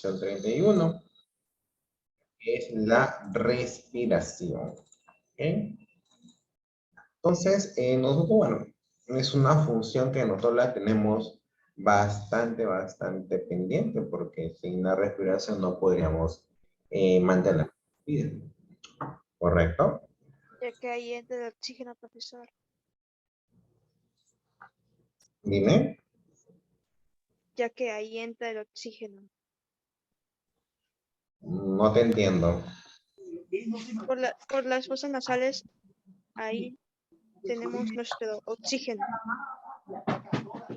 opción 31, es la respiración. ¿Ok? Entonces, nosotros, bueno, es una función que nosotros la tenemos bastante pendiente, porque sin la respiración no podríamos mantener vida. ¿Correcto? Ya que ahí entra el oxígeno, profesor. Dime. Ya que ahí entra el oxígeno. No te entiendo. Por las fosas nasales, ahí tenemos nuestro oxígeno. No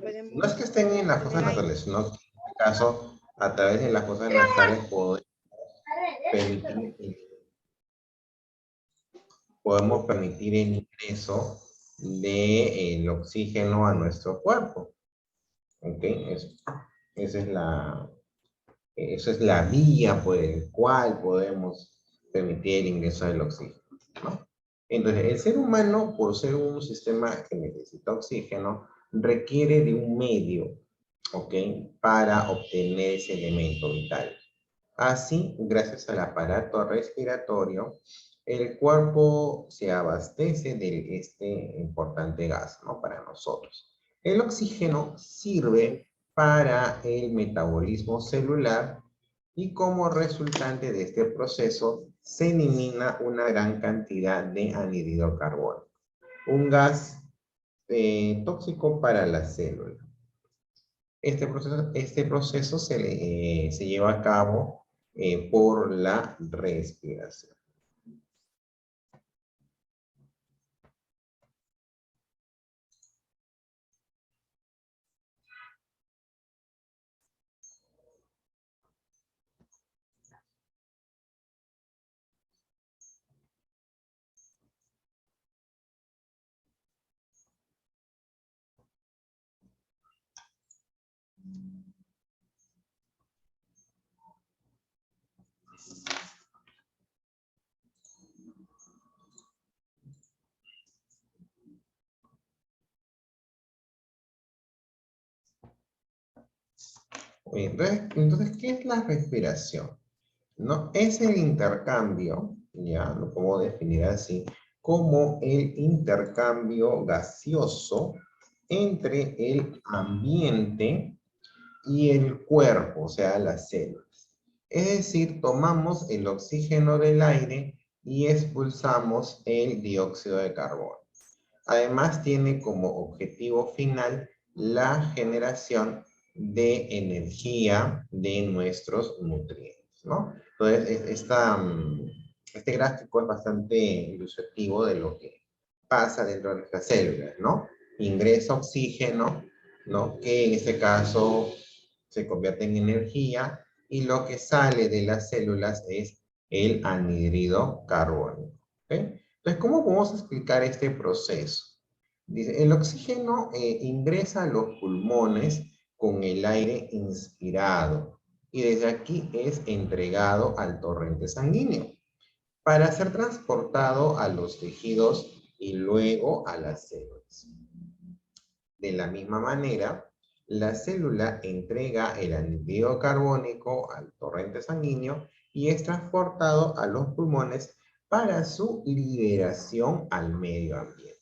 es Podemos que estén en las fosas tener aire. nasales, sino que en este caso, a través de las fosas nasales podemos permitir el ingreso del oxígeno a nuestro cuerpo. ¿Ok? Esa es la vía por el cual podemos permitir el ingreso del oxígeno, ¿no? Entonces, el ser humano, por ser un sistema que necesita oxígeno, requiere de un medio, ¿ok? Para obtener ese elemento vital. Así, gracias al aparato respiratorio, el cuerpo se abastece de este importante gas, ¿no? Para nosotros. El oxígeno sirve para el metabolismo celular y como resultante de este proceso se elimina una gran cantidad de anhídrido carbónico, un gas tóxico para la célula. Este proceso se lleva a cabo por la respiración. Entonces, ¿qué es la respiración? ¿No? Es el intercambio, ya lo puedo definir así, como el intercambio gaseoso entre el ambiente y el cuerpo, o sea, las células. Es decir, tomamos el oxígeno del aire y expulsamos el dióxido de carbono. Además, tiene como objetivo final la generación de energía de nuestros nutrientes, ¿no? Entonces, este gráfico es bastante ilustrativo de lo que pasa dentro de nuestras células, ¿no? Ingresa oxígeno, ¿no? Que en este caso se convierte en energía y lo que sale de las células es el anhídrido carbónico, ¿ok? Entonces, ¿cómo podemos explicar este proceso? Dice, el oxígeno ingresa a los pulmones con el aire inspirado y desde aquí es entregado al torrente sanguíneo para ser transportado a los tejidos y luego a las células. De la misma manera, la célula entrega el anhídrido carbónico al torrente sanguíneo y es transportado a los pulmones para su liberación al medio ambiente.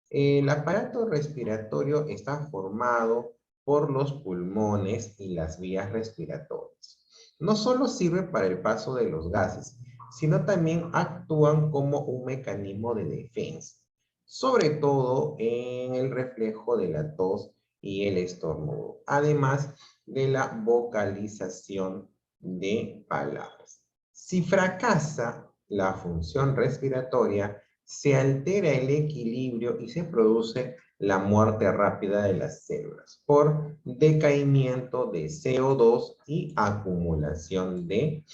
El aparato respiratorio está formado por los pulmones y las vías respiratorias. No solo sirve para el paso de los gases, sino también actúan como un mecanismo de defensa, sobre todo en el reflejo de la tos y el estornudo, además de la vocalización de palabras. Si fracasa la función respiratoria, se altera el equilibrio y se produce la muerte rápida de las células por decaimiento de CO2 y acumulación de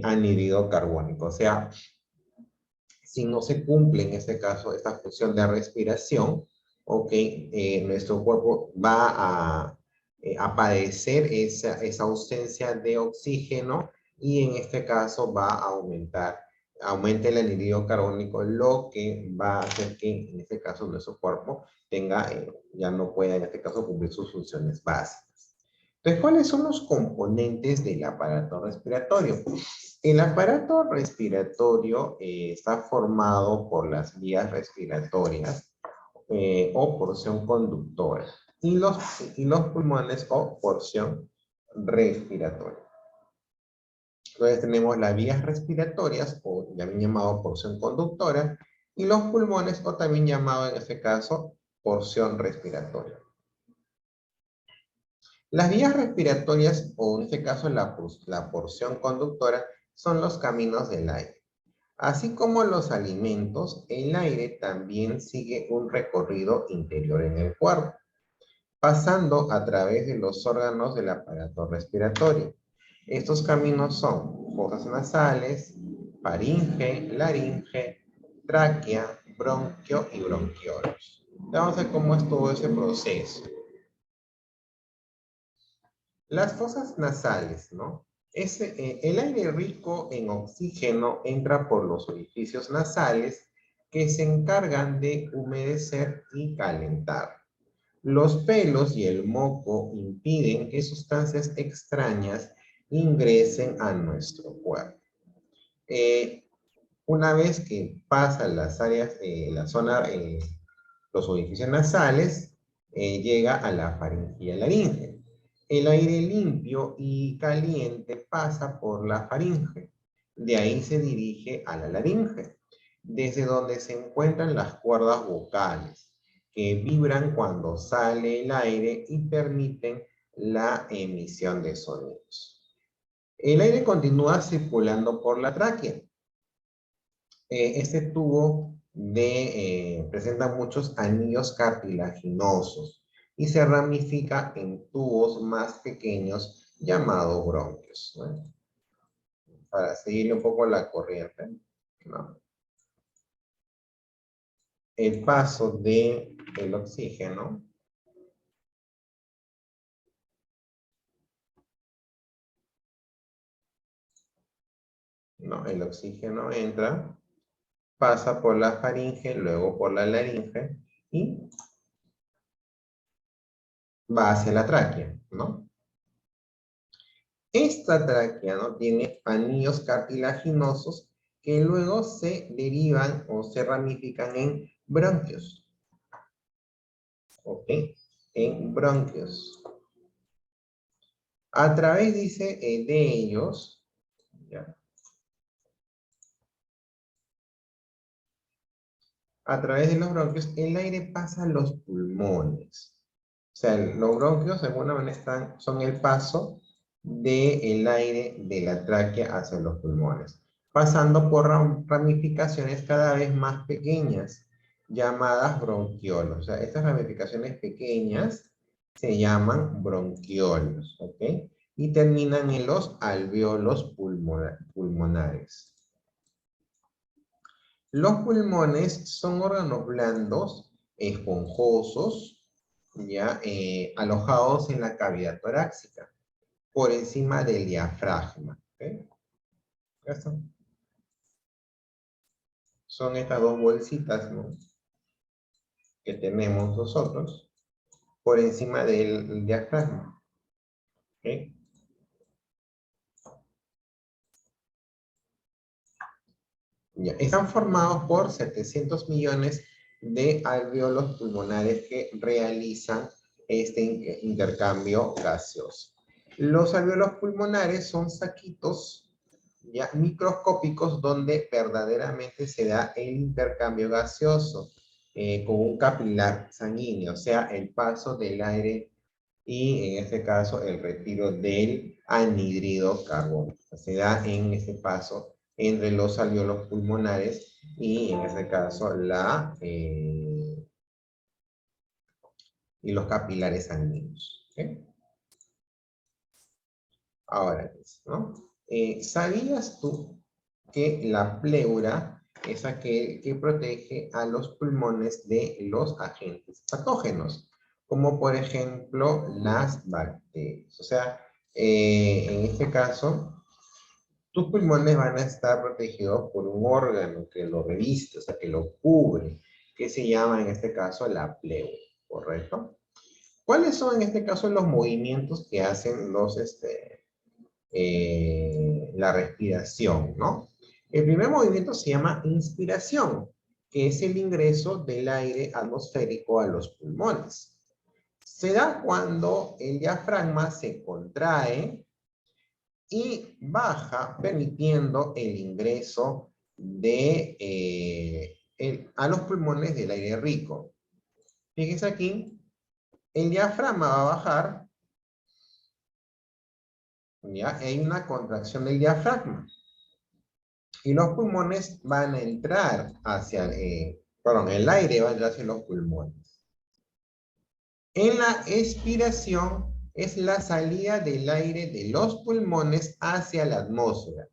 anhídrido carbónico. O sea, si no se cumple en este caso esta función de respiración, nuestro cuerpo va a padecer esa ausencia de oxígeno y en este caso va a aumente el anhídrido carbónico, lo que va a hacer que en este caso nuestro cuerpo ya no pueda en este caso cumplir sus funciones básicas. Entonces, ¿cuáles son los componentes del aparato respiratorio? El aparato respiratorio está formado por las vías respiratorias o porción conductora y los pulmones o porción respiratoria. Entonces tenemos las vías respiratorias, o también llamado porción conductora, y los pulmones, o también llamado en este caso porción respiratoria. Las vías respiratorias, o en este caso la porción conductora, son los caminos del aire. Así como los alimentos, el aire también sigue un recorrido interior en el cuerpo, pasando a través de los órganos del aparato respiratorio. Estos caminos son fosas nasales, faringe, laringe, tráquea, bronquio y bronquiolos. Vamos a ver cómo es todo ese proceso. Las fosas nasales, ¿no? El aire rico en oxígeno entra por los orificios nasales que se encargan de humedecer y calentar. Los pelos y el moco impiden que sustancias extrañas ingresen a nuestro cuerpo. Una vez que pasan las áreas, los orificios nasales, llega a la faringe y a la laringe. El aire limpio y caliente pasa por la faringe. De ahí se dirige a la laringe, desde donde se encuentran las cuerdas vocales, que vibran cuando sale el aire y permiten la emisión de sonidos. El aire continúa circulando por la tráquea. Este tubo presenta muchos anillos cartilaginosos y se ramifica en tubos más pequeños llamados bronquios, ¿no? Para seguirle un poco la corriente, ¿no? El paso del oxígeno el oxígeno entra, pasa por la faringe, luego por la laringe y va hacia la tráquea, ¿no? Esta tráquea, ¿no?, tiene anillos cartilaginosos que luego se derivan o se ramifican en bronquios. ¿Ok? En bronquios. A través, dice, de ellos, ¿ya? A través de los bronquios, el aire pasa a los pulmones. O sea, los bronquios, de alguna manera, son el paso del aire de la tráquea hacia los pulmones, pasando por ramificaciones cada vez más pequeñas, llamadas bronquiolos. O sea, estas ramificaciones pequeñas se llaman bronquiolos, ¿ok? Y terminan en los alvéolos pulmonares. Los pulmones son órganos blandos, esponjosos, ya, alojados en la cavidad torácica, por encima del diafragma. ¿Okay? ¿Esto? Son estas dos bolsitas, ¿no?, que tenemos nosotros por encima del diafragma. ¿Okay? Ya. Están formados por 700 millones de alvéolos pulmonares que realizan este intercambio gaseoso. Los alvéolos pulmonares son saquitos ya microscópicos donde verdaderamente se da el intercambio gaseoso con un capilar sanguíneo, o sea, el paso del aire y en este caso el retiro del anhídrido carbónico. Se da en este paso entre los alvéolos pulmonares y en este caso y los capilares sanguíneos. ¿Okay? Ahora, ¿no? ¿Sabías tú que la pleura es aquel que protege a los pulmones de los agentes patógenos, como por ejemplo las bacterias? O sea, en este caso, tus pulmones van a estar protegidos por un órgano que lo reviste, o sea, que lo cubre, que se llama en este caso la pleura, ¿correcto? ¿Cuáles son en este caso los movimientos que hacen la respiración, ¿no? El primer movimiento se llama inspiración, que es el ingreso del aire atmosférico a los pulmones. Se da cuando el diafragma se contrae y baja, permitiendo el ingreso a los pulmones del aire rico. Fíjense aquí, el diafragma va a bajar, ¿ya? Hay una contracción del diafragma. Y los pulmones van a entrar el aire va a entrar hacia los pulmones. En la expiración es la salida del aire de los pulmones hacia la atmósfera.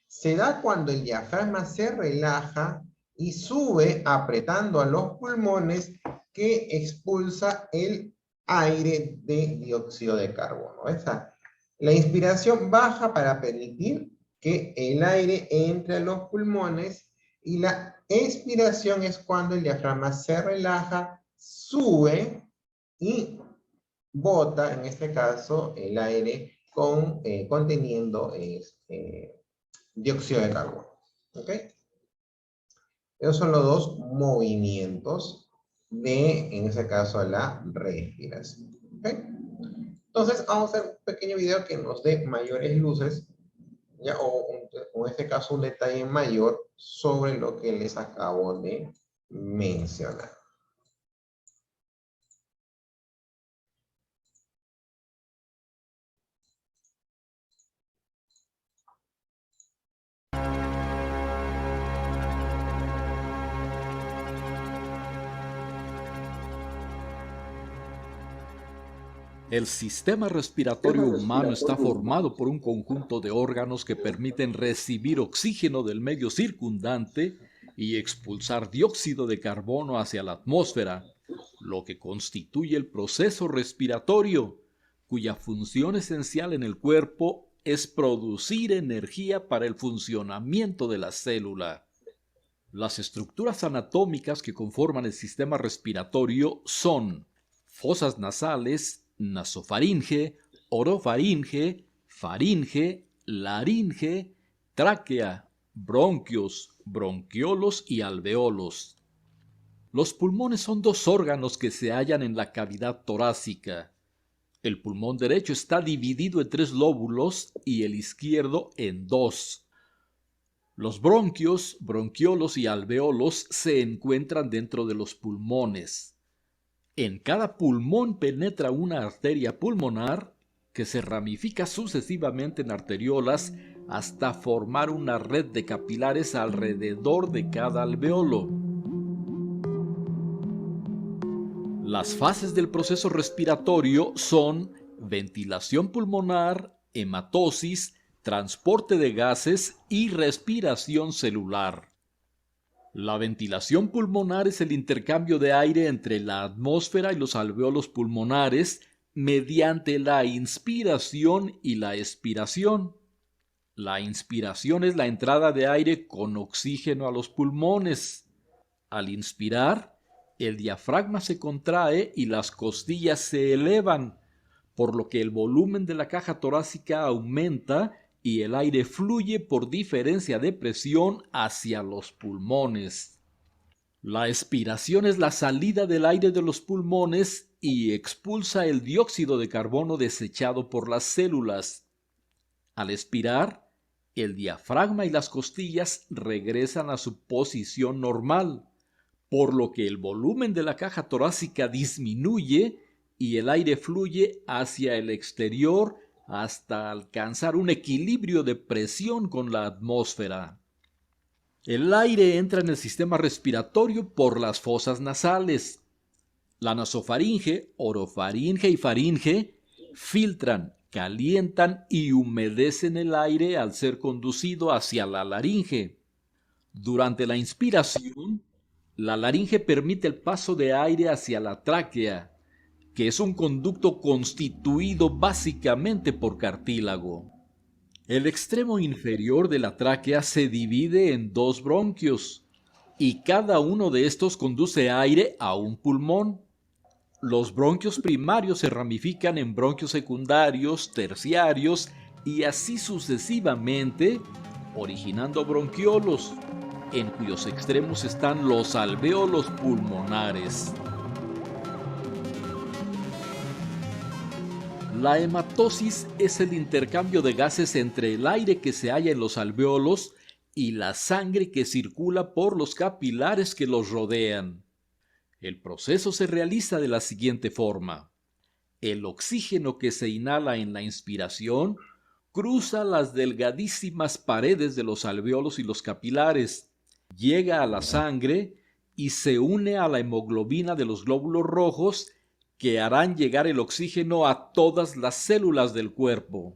Se da cuando el diafragma se relaja y sube apretando a los pulmones que expulsa el aire de dióxido de carbono. La inspiración baja para permitir que el aire entre a los pulmones y la expiración es cuando el diafragma se relaja, sube y bota, en este caso, el aire conteniendo dióxido de carbono. ¿Ok? Esos son los dos movimientos en ese caso, la respiración. ¿Ok? Entonces, vamos a hacer un pequeño video que nos dé mayores luces, ¿ya? O en este caso, un detalle mayor sobre lo que les acabo de mencionar. El sistema respiratorio humano está formado por un conjunto de órganos que permiten recibir oxígeno del medio circundante y expulsar dióxido de carbono hacia la atmósfera, lo que constituye el proceso respiratorio, cuya función esencial en el cuerpo es producir energía para el funcionamiento de la célula. Las estructuras anatómicas que conforman el sistema respiratorio son fosas nasales, nasofaringe, orofaringe, faringe, laringe, tráquea, bronquios, bronquiolos y alveolos. Los pulmones son dos órganos que se hallan en la cavidad torácica. El pulmón derecho está dividido en 3 lóbulos y el izquierdo en 2. Los bronquios, bronquiolos y alveolos se encuentran dentro de los pulmones. En cada pulmón penetra una arteria pulmonar que se ramifica sucesivamente en arteriolas hasta formar una red de capilares alrededor de cada alveolo. Las fases del proceso respiratorio son ventilación pulmonar, hematosis, transporte de gases y respiración celular. La ventilación pulmonar es el intercambio de aire entre la atmósfera y los alveolos pulmonares mediante la inspiración y la expiración. La inspiración es la entrada de aire con oxígeno a los pulmones. Al inspirar, el diafragma se contrae y las costillas se elevan, por lo que el volumen de la caja torácica aumenta y el aire fluye por diferencia de presión hacia los pulmones. La expiración es la salida del aire de los pulmones y expulsa el dióxido de carbono desechado por las células. Al expirar, el diafragma y las costillas regresan a su posición normal, por lo que el volumen de la caja torácica disminuye y el aire fluye hacia el exterior hasta alcanzar un equilibrio de presión con la atmósfera. El aire entra en el sistema respiratorio por las fosas nasales. La nasofaringe, orofaringe y faringe filtran, calientan y humedecen el aire al ser conducido hacia la laringe. Durante la inspiración, la laringe permite el paso de aire hacia la tráquea, que es un conducto constituido básicamente por cartílago. El extremo inferior de la tráquea se divide en 2 bronquios, y cada uno de estos conduce aire a un pulmón. Los bronquios primarios se ramifican en bronquios secundarios, terciarios y así sucesivamente, originando bronquiolos, en cuyos extremos están los alvéolos pulmonares. La hematosis es el intercambio de gases entre el aire que se halla en los alvéolos y la sangre que circula por los capilares que los rodean. El proceso se realiza de la siguiente forma. El oxígeno que se inhala en la inspiración cruza las delgadísimas paredes de los alvéolos y los capilares, llega a la sangre y se une a la hemoglobina de los glóbulos rojos que harán llegar el oxígeno a todas las células del cuerpo.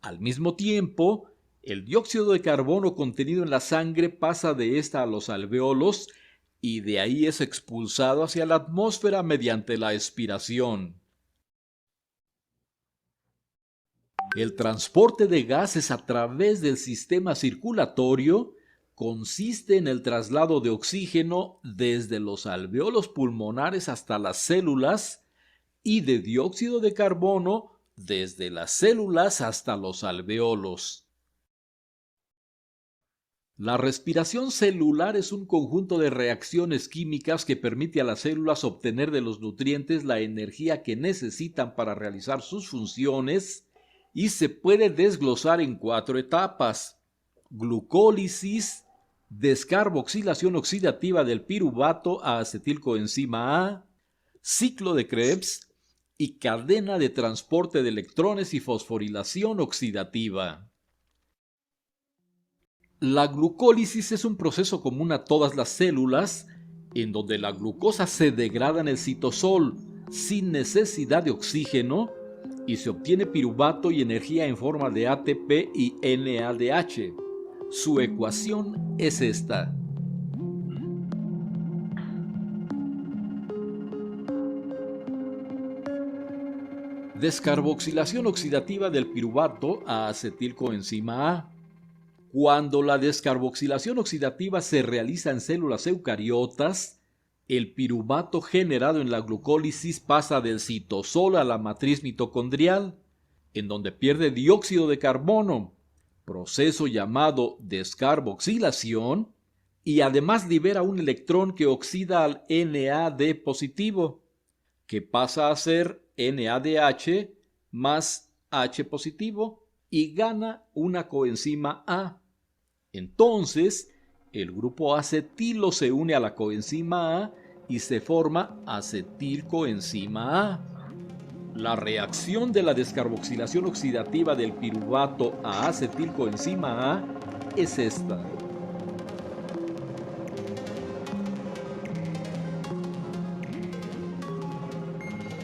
Al mismo tiempo, el dióxido de carbono contenido en la sangre pasa de esta a los alvéolos y de ahí es expulsado hacia la atmósfera mediante la expiración. El transporte de gases a través del sistema circulatorio consiste en el traslado de oxígeno desde los alvéolos pulmonares hasta las células y de dióxido de carbono desde las células hasta los alvéolos. La respiración celular es un conjunto de reacciones químicas que permite a las células obtener de los nutrientes la energía que necesitan para realizar sus funciones y se puede desglosar en 4 etapas: glucólisis, descarboxilación oxidativa del piruvato a acetilcoenzima A, ciclo de Krebs y cadena de transporte de electrones y fosforilación oxidativa. La glucólisis es un proceso común a todas las células, en donde la glucosa se degrada en el citosol sin necesidad de oxígeno y se obtiene piruvato y energía en forma de ATP y NADH. Su ecuación es esta. Descarboxilación oxidativa del piruvato a acetilcoenzima A. Cuando la descarboxilación oxidativa se realiza en células eucariotas, el piruvato generado en la glucólisis pasa del citosol a la matriz mitocondrial, en donde pierde dióxido de carbono, proceso llamado descarboxilación, y además libera un electrón que oxida al NAD positivo, que pasa a ser NADH más H positivo y gana una coenzima A. Entonces, el grupo acetilo se une a la coenzima A y se forma acetilcoenzima A. La reacción de la descarboxilación oxidativa del piruvato a acetilcoenzima A es esta.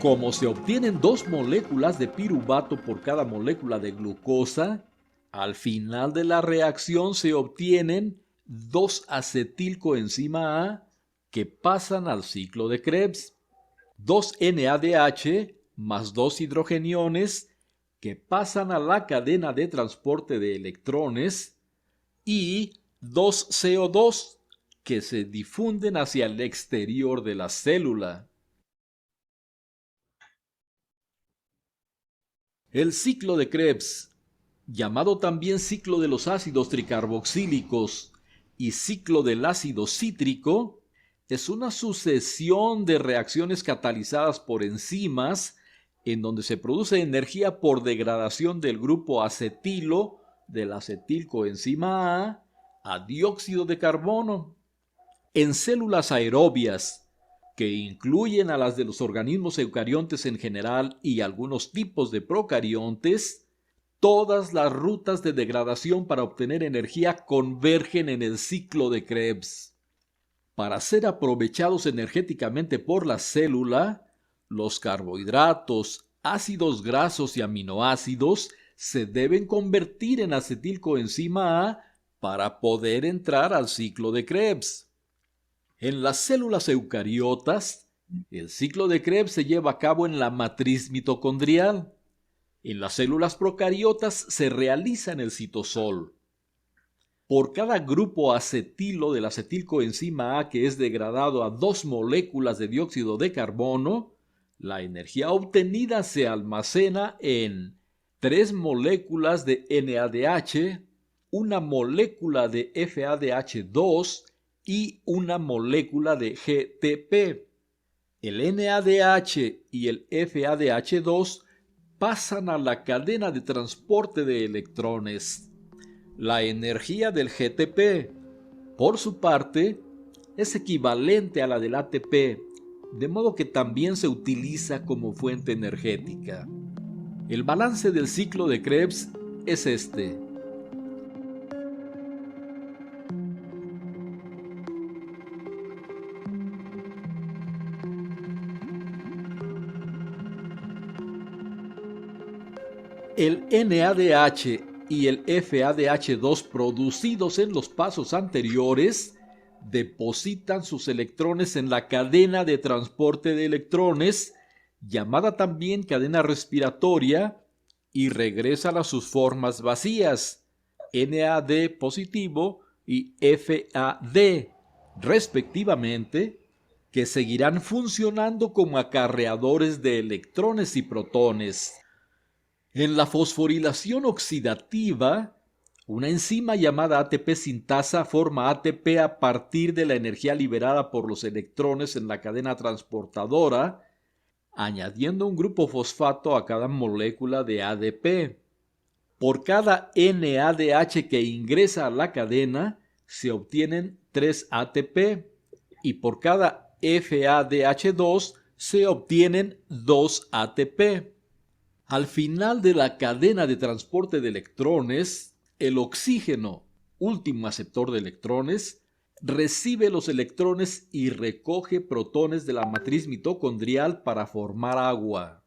Como se obtienen 2 moléculas de piruvato por cada molécula de glucosa, al final de la reacción se obtienen 2 acetilcoenzima A que pasan al ciclo de Krebs, 2 NADH más 2 hidrogeniones que pasan a la cadena de transporte de electrones y 2 CO2 que se difunden hacia el exterior de la célula. El ciclo de Krebs, llamado también ciclo de los ácidos tricarboxílicos y ciclo del ácido cítrico, es una sucesión de reacciones catalizadas por enzimas en donde se produce energía por degradación del grupo acetilo del acetilcoenzima a dióxido de carbono. En células aerobias, que incluyen a las de los organismos eucariontes en general y algunos tipos de procariontes, todas las rutas de degradación para obtener energía convergen en el ciclo de Krebs. Para ser aprovechados energéticamente por la célula, los carbohidratos, ácidos grasos y aminoácidos se deben convertir en acetilcoenzima A para poder entrar al ciclo de Krebs. En las células eucariotas, el ciclo de Krebs se lleva a cabo en la matriz mitocondrial. En las células procariotas se realiza en el citosol. Por cada grupo acetilo del acetilcoenzima A que es degradado a 2 moléculas de dióxido de carbono, La energía obtenida se almacena en 3 moléculas de NADH, una molécula de FADH2 y una molécula de GTP. El NADH y el FADH2 pasan a la cadena de transporte de electrones. La energía del GTP, por su parte, es equivalente a la del ATP, de modo que también se utiliza como fuente energética. El balance del ciclo de Krebs es este. El NADH y el FADH2 producidos en los pasos anteriores depositan sus electrones en la cadena de transporte de electrones, llamada también cadena respiratoria, y regresan a sus formas vacías, NAD positivo y FAD, respectivamente, que seguirán funcionando como acarreadores de electrones y protones. En la fosforilación oxidativa, una enzima llamada ATP sintasa forma ATP a partir de la energía liberada por los electrones en la cadena transportadora, añadiendo un grupo fosfato a cada molécula de ADP. Por cada NADH que ingresa a la cadena, se obtienen 3 ATP y por cada FADH2 se obtienen 2 ATP. Al final de la cadena de transporte de electrones, el oxígeno, último aceptor de electrones, recibe los electrones y recoge protones de la matriz mitocondrial para formar agua.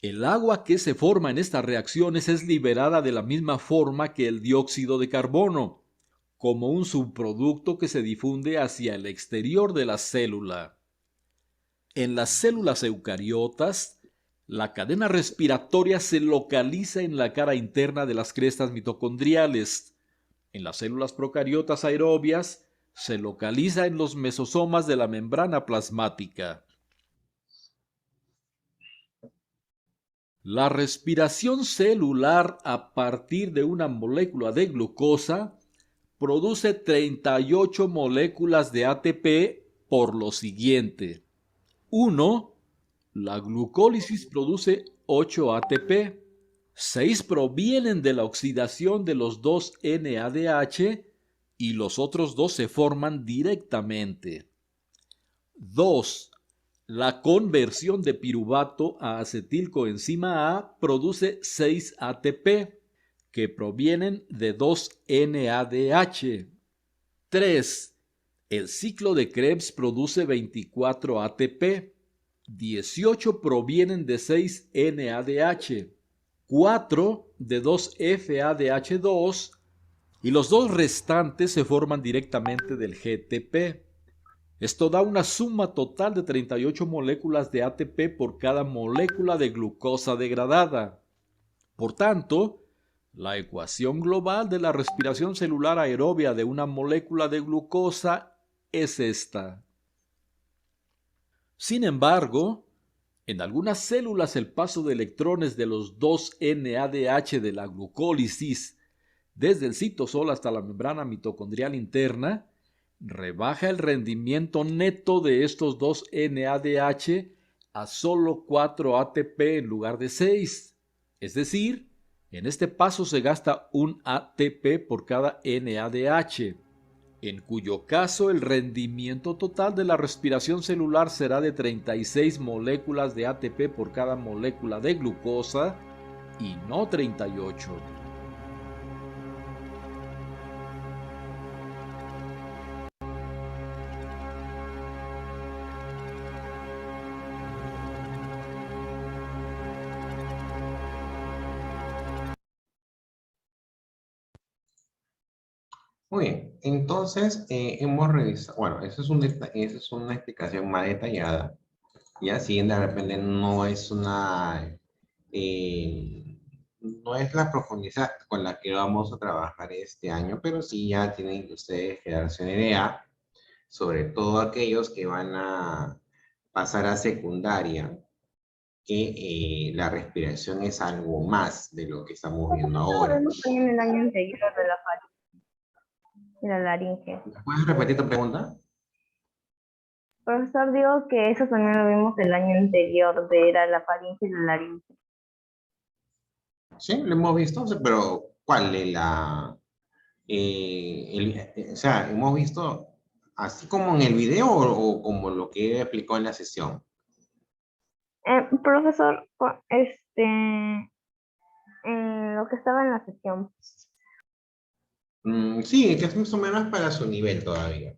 El agua que se forma en estas reacciones es liberada de la misma forma que el dióxido de carbono, como un subproducto que se difunde hacia el exterior de la célula. En las células eucariotas, la cadena respiratoria se localiza en la cara interna de las crestas mitocondriales. En las células procariotas aerobias se localiza en los mesosomas de la membrana plasmática. La respiración celular a partir de una molécula de glucosa produce 38 moléculas de ATP por lo siguiente. 1. La glucólisis produce 8 ATP. 6 provienen de la oxidación de los 2 NADH y los otros 2 se forman directamente. 2. La conversión de piruvato a acetilcoenzima A produce 6 ATP, que provienen de 2 NADH. 3. El ciclo de Krebs produce 24 ATP. 18 provienen de 6 NADH, 4 de 2 FADH2 y los 2 restantes se forman directamente del GTP. Esto da una suma total de 38 moléculas de ATP por cada molécula de glucosa degradada. Por tanto, la ecuación global de la respiración celular aerobia de una molécula de glucosa es esta. Sin embargo, en algunas células el paso de electrones de los 2 NADH de la glucólisis desde el citosol hasta la membrana mitocondrial interna rebaja el rendimiento neto de estos 2 NADH a solo 4 ATP en lugar de 6. Es decir, en este paso se gasta un ATP por cada NADH, en cuyo caso el rendimiento total de la respiración celular será de 36 moléculas de ATP por cada molécula de glucosa y no 38. Muy bien, entonces hemos revisado, bueno, esa es una explicación más detallada. Y así de repente no es la profundidad con la que vamos a trabajar este año, pero sí ya tienen que ustedes que darse una idea, sobre todo aquellos que van a pasar a secundaria, que la respiración es algo más de lo que estamos viendo Lo ahora. vimos también en el año anterior de la laringe. ¿Puedes repetir tu pregunta? Profesor, digo que eso también lo vimos el año anterior, de la faringe y la laringe. Sí, lo hemos visto, pero ¿cuál es o sea, hemos visto así como en el video o como lo que explicó en la sesión? Profesor, en lo que estaba en la sesión. Sí, que es más o menos para su nivel todavía.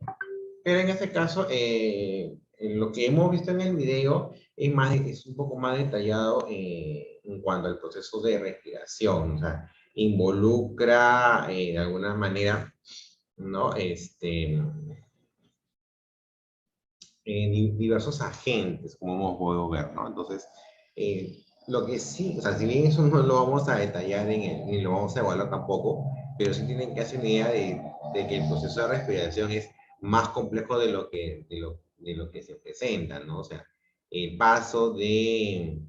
Pero en este caso, en lo que hemos visto en el video es un poco más detallado en cuanto al proceso de respiración. O sea, involucra de alguna manera, ¿no? Diversos agentes, como hemos podido ver, ¿no? Entonces, lo que sí, o sea, si bien eso no lo vamos a detallar ni lo vamos a evaluar tampoco, pero sí tienen que hacer una idea de que el proceso de respiración es más complejo de lo que se presenta, ¿no? O sea, el paso de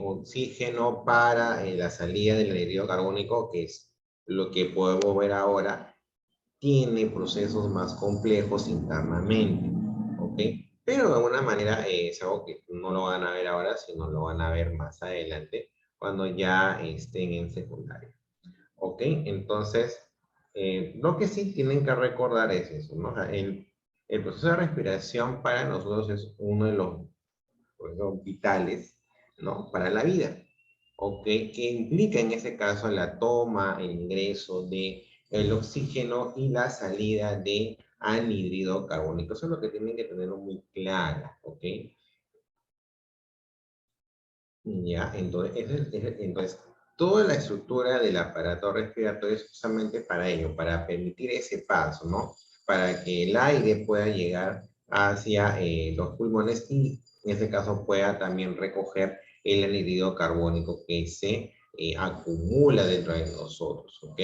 oxígeno para la salida del anhídrido carbónico, que es lo que podemos ver ahora, tiene procesos más complejos internamente, ¿ok? Pero de alguna manera es algo que no lo van a ver ahora, sino lo van a ver más adelante, cuando ya estén en secundaria, ¿ok? Entonces, lo que sí tienen que recordar es eso, ¿no? O sea, el proceso de respiración para nosotros es uno de los procesos vitales, ¿no? Para la vida, ¿ok? Que implica en ese caso la toma, el ingreso de el oxígeno y la salida de anhídrido carbónico. Eso es lo que tienen que tener muy claro, ¿ok? Ya, entonces, toda la estructura del aparato respiratorio es justamente para ello, para permitir ese paso, ¿no? Para que el aire pueda llegar hacia los pulmones y en este caso pueda también recoger el anhídrido carbónico que se acumula dentro de nosotros, ¿ok?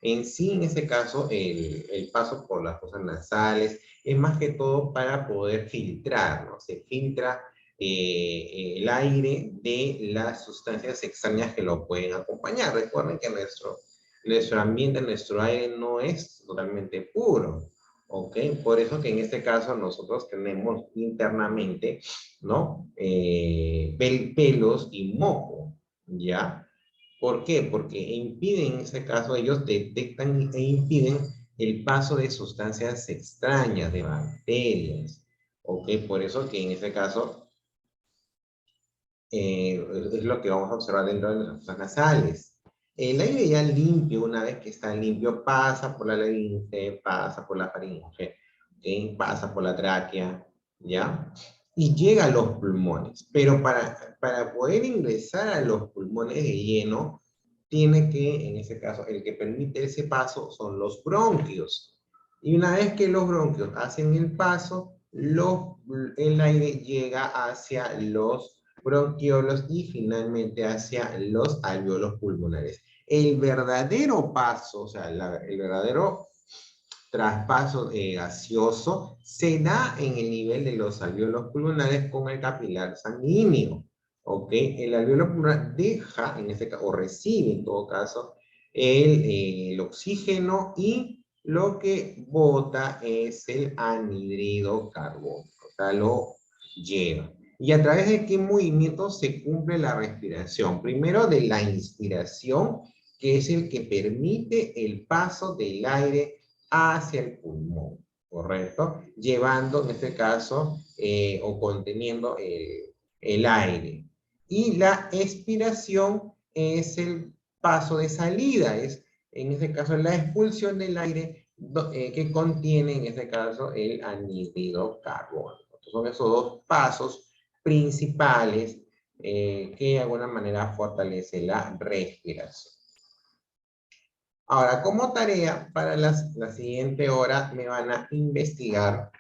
En sí, en este caso, el paso por las fosas nasales es más que todo para poder filtrar, ¿no? Se filtra el aire de las sustancias extrañas que lo pueden acompañar. Recuerden que nuestro ambiente, nuestro aire no es totalmente puro, ¿ok? Por eso que en este caso nosotros tenemos internamente, ¿no? Pelos y moco, ¿ya? ¿Por qué? Porque impiden, en ese caso, ellos detectan e impiden el paso de sustancias extrañas, de bacterias, ¿ok? Por eso que en este caso es lo que vamos a observar dentro de las fosas nasales. El aire ya limpio, una vez que está limpio, pasa por la laringe, pasa por la faringe, ¿okay? Pasa por la tráquea, ¿ya? Y llega a los pulmones. Pero para poder ingresar a los pulmones de lleno, tiene que, en ese caso, el que permite ese paso son los bronquios. Y una vez que los bronquios hacen el paso, el aire llega hacia los bronquiolos y finalmente hacia los alvéolos pulmonares. El verdadero paso, o sea, el verdadero traspaso gaseoso se da en el nivel de los alvéolos pulmonares con el capilar sanguíneo. ¿Ok? El alvéolo pulmonar deja, en este caso, o recibe en todo caso, el oxígeno y lo que bota es el anhídrido carbónico. O sea, lo lleva. ¿Y a través de qué movimiento se cumple la respiración? Primero de la inspiración, que es el que permite el paso del aire hacia el pulmón, ¿correcto? Llevando, en este caso, o conteniendo el aire. Y la expiración es el paso de salida, es en este caso la expulsión del aire que contiene, en este caso, el anhídrido carbónico. Entonces, son esos dos pasos principales que de alguna manera fortalece la respiración. Ahora, como tarea para la siguiente hora me van a investigar,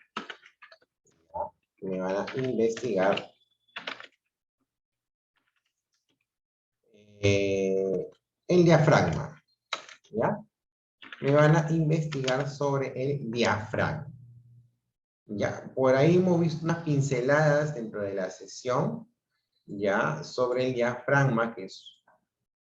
el diafragma, ¿ya? Me van a investigar sobre el diafragma. Ya, por ahí hemos visto unas pinceladas dentro de la sesión, ya, sobre el diafragma, que es,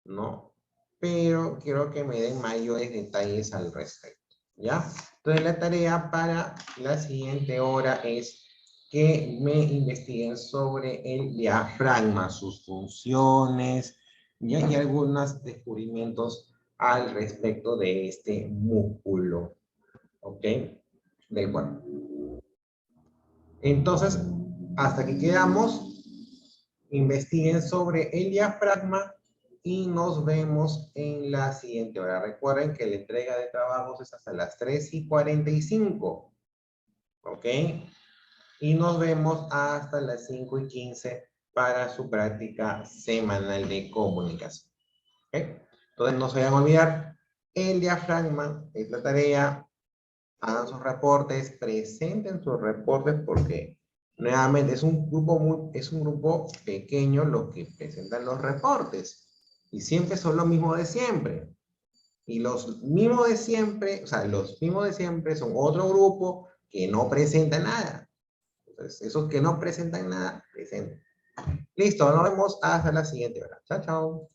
¿no? Pero quiero que me den mayores detalles al respecto, ¿ya? Entonces la tarea para la siguiente hora es que me investiguen sobre el diafragma, sus funciones, ¿ya? Y algunos descubrimientos al respecto de este músculo, ¿ok? Del cuerpo. Entonces, hasta que quedamos, investiguen sobre el diafragma y nos vemos en la siguiente hora. Recuerden que la entrega de trabajos es hasta las 3:45, ¿ok? Y nos vemos hasta las 5:15 para su práctica semanal de comunicación, ¿ok? Entonces, no se vayan a olvidar, el diafragma es la tarea. Hagan sus reportes, presenten sus reportes porque nuevamente es un grupo pequeño los que presentan los reportes y siempre son los mismos de siempre. Y los mismos de siempre, o sea, los mismos de siempre son otro grupo que no presenta nada. Entonces, esos que no presentan nada, presenten. Listo, nos vemos hasta la siguiente hora. Chao, chao.